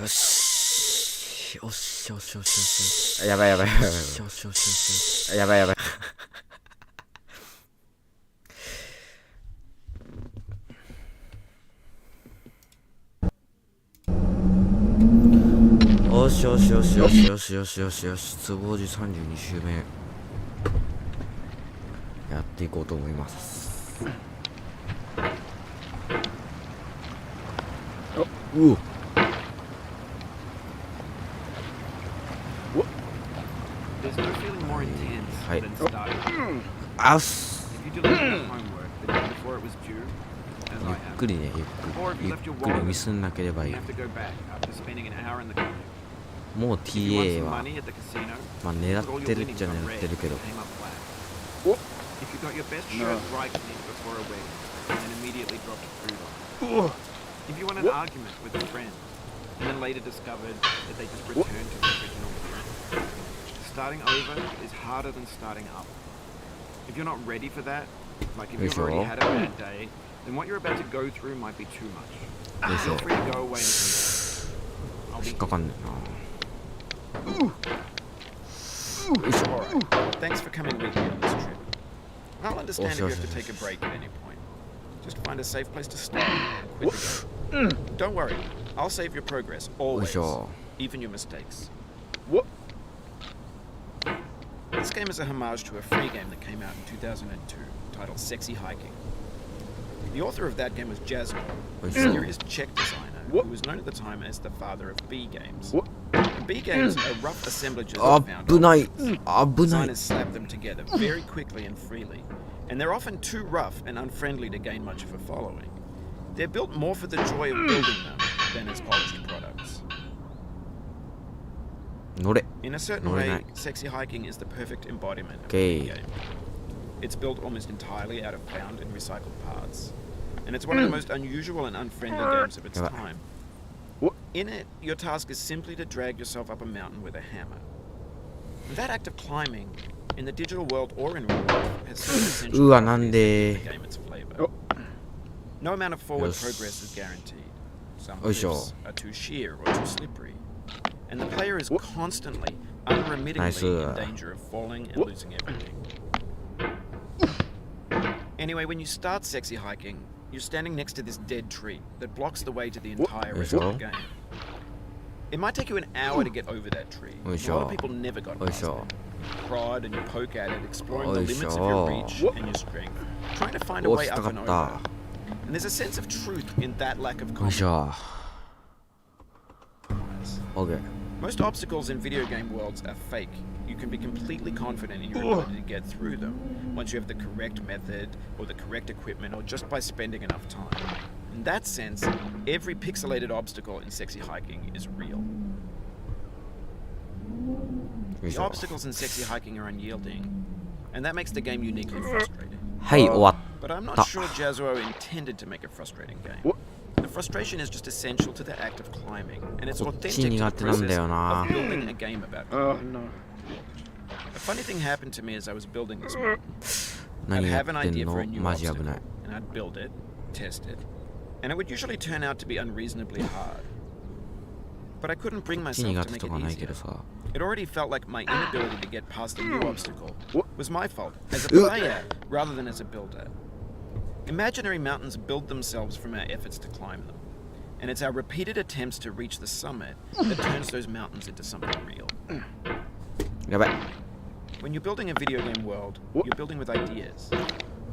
よしよしよしよしよし。やばいやばいやばいよしよしよしよし。やばいやばい。よしよしよしよしよしよしよしよし、壺おじ32週目やっていこうと思います。うおはい。あっす。ゆっくりね、ゆっくりミスんなければいい。もう TA はまあ狙ってるっちゃ狙ってるけど。If you want an argument with a friend, and then later discovered that they just returned to their original appearance, starting over is harder than starting up. If you're not ready for that, like if you've already had a bad day, then what you're about to go through might be too much. Feel free to go away and come back. I'll be Alright, thanks for coming with me on this trip. I'll understand if you have to take a break at any point. Just find a safe place to stop and quit the game. Don't worry, I'll save your progress, always, even your mistakes. This game is a homage to a free game that came out in 2002, titled Sexy Hiking. The author of that game was Jazzo, a serious Czech designer who was known at the time as the father of B games. B games are rough assemblages of found objects. Designers slap them together very quickly and freely, and they're often too rough and unfriendly to gain much of a following. They're built more for the joy of building them than as polished products. In a certain way, Sexy Hiking is the perfect embodiment of a B game. It's built almost entirely out of found and recycled parts, and it's one of the most unusual and unfriendly games of its time. In it, your task is simply to drag yourself up a mountain with a hammer. That act of climbing, in the digital world or in real life, has certain essential qualities that give the game its flavor. No amount of forward progress is guaranteed. Some cliffs are too sheer or too slippery, and the player is constantly, unremittingly in danger of falling and losing everything. Anyway, when you start Sexy Hiking, you're standing next to this dead tree that blocks the way to the entire rest of the game. It might take you an hour to get over that tree. A lot of people never got past it. You prod and you poke at it, exploring the limits of your reach and your strength, trying to find a way up and over. And there's a sense of truth in that lack of compromise. Most obstacles in video game worlds are fake. You can be completely confident in your ability to get through them once you have the correct method or the correct equipment or just by spending enough time. In that sense, every pixelated obstacle in Sexy Hiking is real. The obstacles in Sexy Hiking are unyielding, and that makes the game uniquely frustrating. But I'm not sure Jazzo intended to make a frustrating game. The frustration is just essential to the act of climbing, and it's authentic to the process of building a game about climbing. A funny thing happened to me as I was building this mountain. I'd have an idea for a new obstacle, and I'd build it, test it, and it would usually turn out to be unreasonably hard. But I couldn't bring myself to make it easier. It already felt like my inability to get past a new obstacle was my fault, as a player rather than as a builder. Imaginary mountains build themselves from our efforts to climb them, and it's our repeated attempts to reach the summit that turns those mountains into something real. When you're building a video game world, you're building with ideas,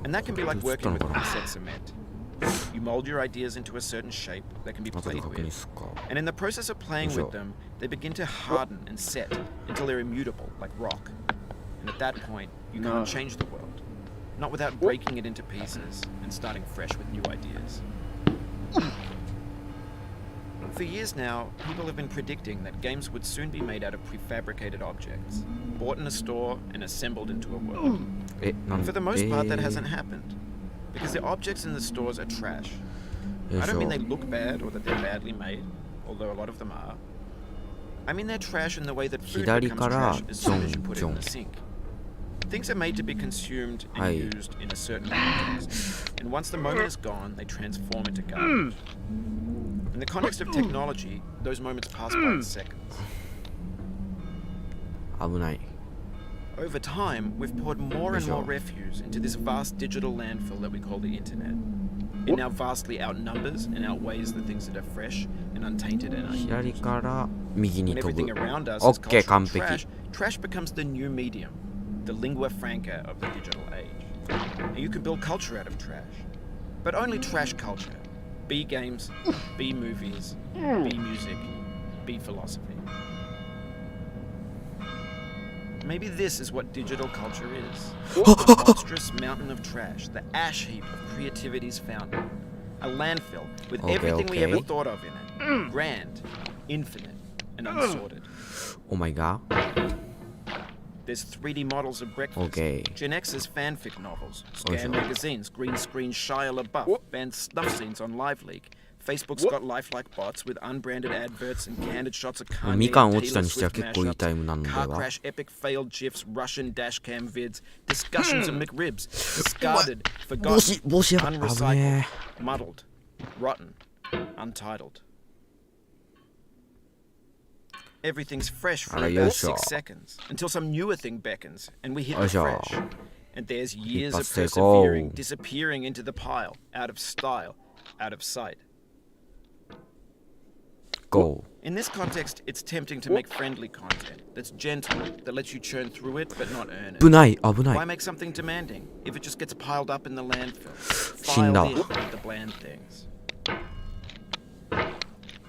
and that can be like working with preset cement. You mold your ideas into a certain shape that can be played with, and in the process of playing with them, they begin to harden and set until they're immutable, like rock. And at that point, you can't change the world, not without breaking it into pieces and starting fresh with new ideas. For years now, people have been predicting that games would soon be made out of prefabricated objects, bought in a store and assembled into a world. And for the most part, that hasn't happened, because the objects in the stores are trash. I don't mean they look bad or that they're badly made, although a lot of them are. I mean they're trash in the way that food becomes trash as soon as you put it in the sink. Things are made to be consumed and used in a certain context, and once the moment is gone, they transform into garbage. In the context of technology, those moments pass by in seconds. 危ない。 Over time, we've poured more and more refuse into this vast digital landfill that we call the internet. It now vastly outnumbers and outweighs the things that are fresh and untainted and unused. 左から右に When 飛ぶ。 everything around us is OK、 cultural 完璧。 trash becomes the new medium, the lingua franca of the digital age. And you can build culture out of trash, but only trash culture. Be games, be movies, be music, be philosophy. Maybe this is what digital culture is. A monstrous mountain of trash, the ash heap of creativity's fountain. A landfill with everything we ever thought of in it. Grand, infinite, and unsorted. Oh my god. There's 3D models of breakfast. Okay. Gen X's fanfic novels. Scan magazines, green screen Shia LaBeouf, banned snuff scenes on LiveLeak. Facebook's got lifelike bots with unbranded adverts and candid shots of Kanye みかん and 落ちた Taylor にしては Swift 結構いいタイムなので mashups, car は crash epic failed gifs, Russian dashcam vids, discussions of McRibs, discarded, 帽子 forgotten, 帽子やばい。危 unrecycled, ね muddled, rotten, untitled. Everything's fresh for Alright, about yo, 6 seconds until some newer thing beckons and we hit Yo, refresh. And there's years of Ipasse persevering, go. disappearing into the pile, out of style, out of sight. Go. In this context, it's tempting to make friendly content that's gentle, that lets you churn through it but not earn 危 it. ない危ない Why make something demanding if it just gets piled up in the landfill, 死んだ filed in with the bland things?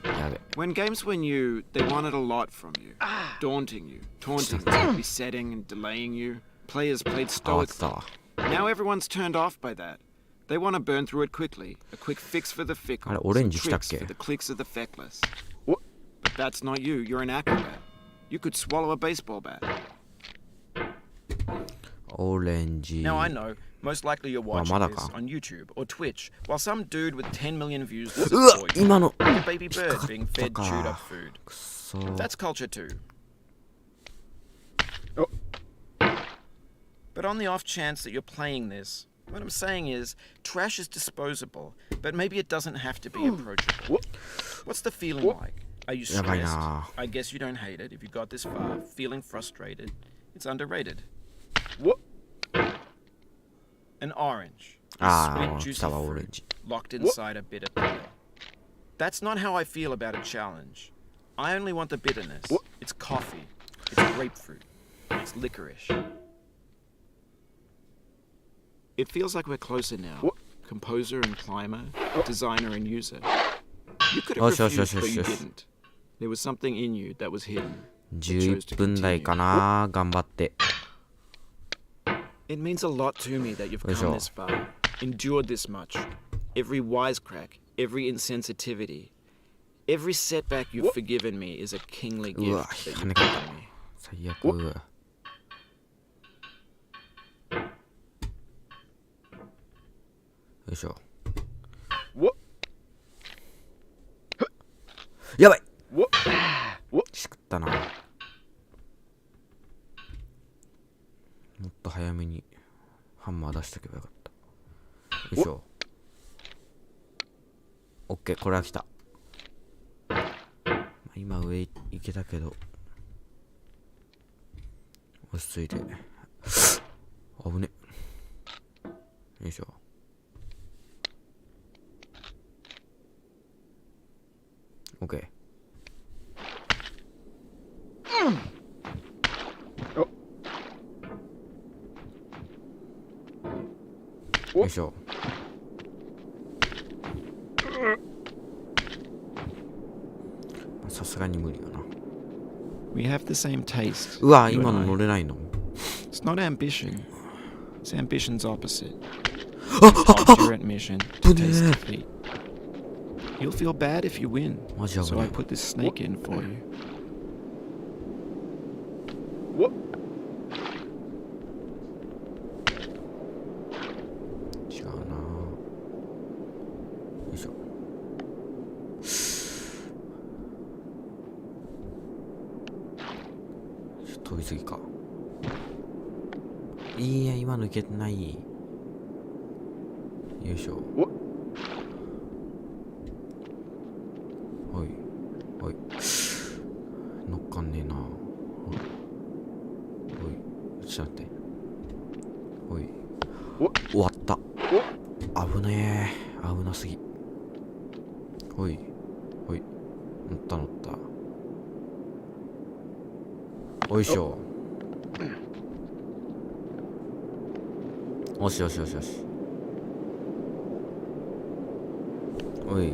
やべ When games were new, they wanted a lot from you. Daunting you, taunting you, besetting and delaying you. Players played 慌て stoically. たわ Now everyone's turned off by that. They want to burn through it quickly. A quick fix for the fickle. あれオレン Some ジしたっ tricks け for the clicks of the feckless. But that's not you. You're an acrobat. You could swallow a baseball bat. オレンジ Now I know, most likely you're watchingまだ this か on YouTube or Twitch, while some dude with 10 million views does う it わ for you. 今の Like a baby bird かか being った fed か chewed up food. くそ That's culture too. But on the off chance that you're playing this, what I'm saying is, trash is disposable, but maybe it doesn't have to be approachable. What's the feeling like? Are you やばい stressed? な I guess you don't hate it if you got this far. Feeling frustrated? It's underrated. An orange. A あ sweet, あ juicy 来たわオレン fruit ジ locked inside a bitter pill. That's not how I feel about a challenge. I only want the bitterness. It's coffee. It's grapefruit. It's licorice. It feels like we're closer now. Composer and climber, designer and user. You could have refused, but you didn't. There was something in you that was hidden. 11分台かな頑張って It means a lot to me that you've come this far, endured this much. Every wisecrack, every insensitivity, every setback you've forgiven me is a kingly うわ gift that 跳ね you've かか given me. 最悪よいしょやばいしくったなもっと早めにハンマー出しとけばよかったよいしょオッケーこれは来た、まあ、今上行けたけど落ち着いて危ねよいしょオッケーよいしょさすがに無理よな We have the same taste. うわ you 今 and の I. 乗れないの It's not ambition. It's ambition's opposite. Obdurate mission to taste defeat. You'll feel bad if you win. マジ危 So な I い put this snake in for you. 違うなよいしょちょっと飛びすぎかいや今のいけてないよいしょちょっと待って。おい。終わった。危ねえ。危なすぎ。おい。おい。乗った乗った。おいしょ。よしよしよしよし。おい。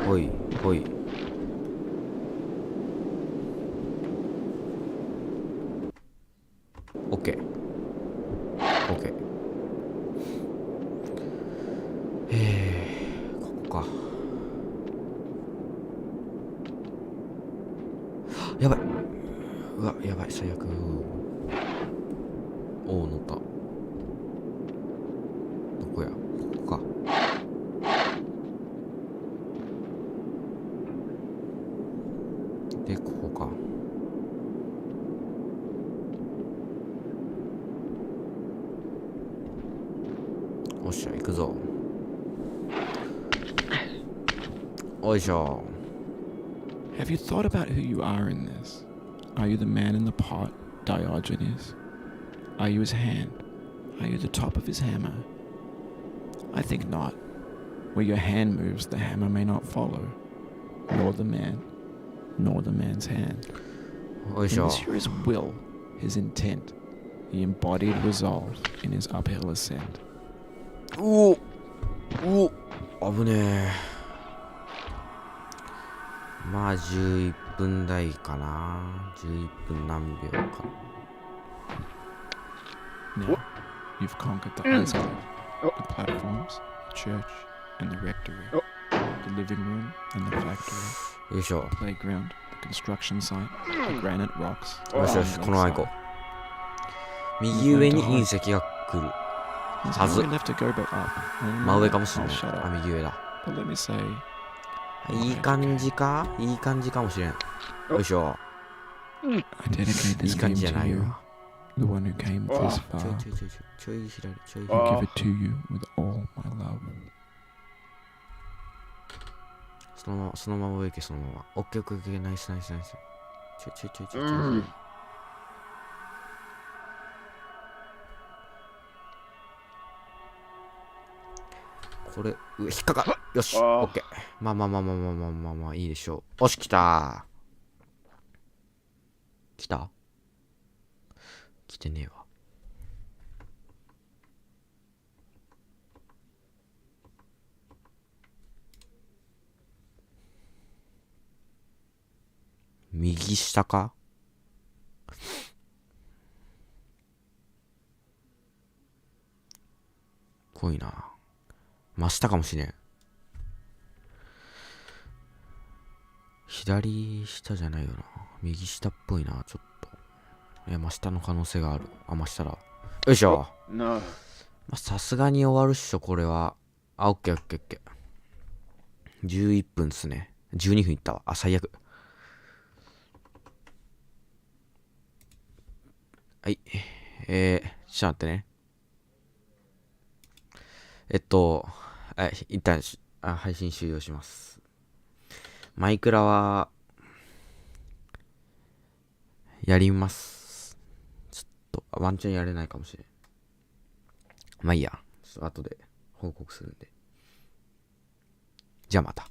おい。おい。オッケー。オッケー。ここか。やばい。うわ、やばい、最悪。おお、乗った。どこや、ここか。で、ここか。おっしゃ、行くぞ。おいしょ。Have you thought about who you are in this? Are you the man in the pot, Diogenes? Are you his hand? Are you the top of his hammer? I think not. Where your hand moves, the hammer may not follow, nor the man, nor the man's hand. おい And しょ。 this here is will, his intent, the embodied resolve in his uphill ascent. うお危ねえ。まあ11分台かな。11分何秒か。 Now, you've conquered the ice cliff, the platforms, the church, and the rectory, the living room and the factory, よいしょ。 the playground, the construction site, the granite rocks. よしよし、このまま行こう。右上に隕石が来る There's はず。 nowhere left to go but up. And 真上かもしれ I'll ない。 shut あ、 up. 右上だ。 But let me say, いい感じか。いい感じかもしれん。よいしょ。 I dedicate い this い感 game じじゃ to ない you, わ。 the one who came this ちょ far. いちょいちょいちょい左、ちょい I 左。 give it to you with all my love. そのまま、そのまま上行け、そのまま。オッケーオッケーオッケー、ナイスナイスナイス。ちょいちょいちょいちょいちょい。これ、引っかかる。よし、オッケー。まあまあまあまあまあまあまあまあ、いいでしょう。よし、来た。来た？来てねえわ。右下か？濃いな。真下かもしれん。左下じゃないよな。右下っぽいな、ちょっと。いや、真下の可能性がある。あ、真下だ。よいしょ。まあ、さすがに終わるっしょ、これは。あ、オッケーオッケーオッケー。11分っすね。12分いったわ。あ、最悪。はい。ちょっと待ってね。一旦配信終了します。マイクラは、やります。ちょっと、ワンチャンやれないかもしれん。まあいいや。ちょっと後で報告するんで。じゃあまた。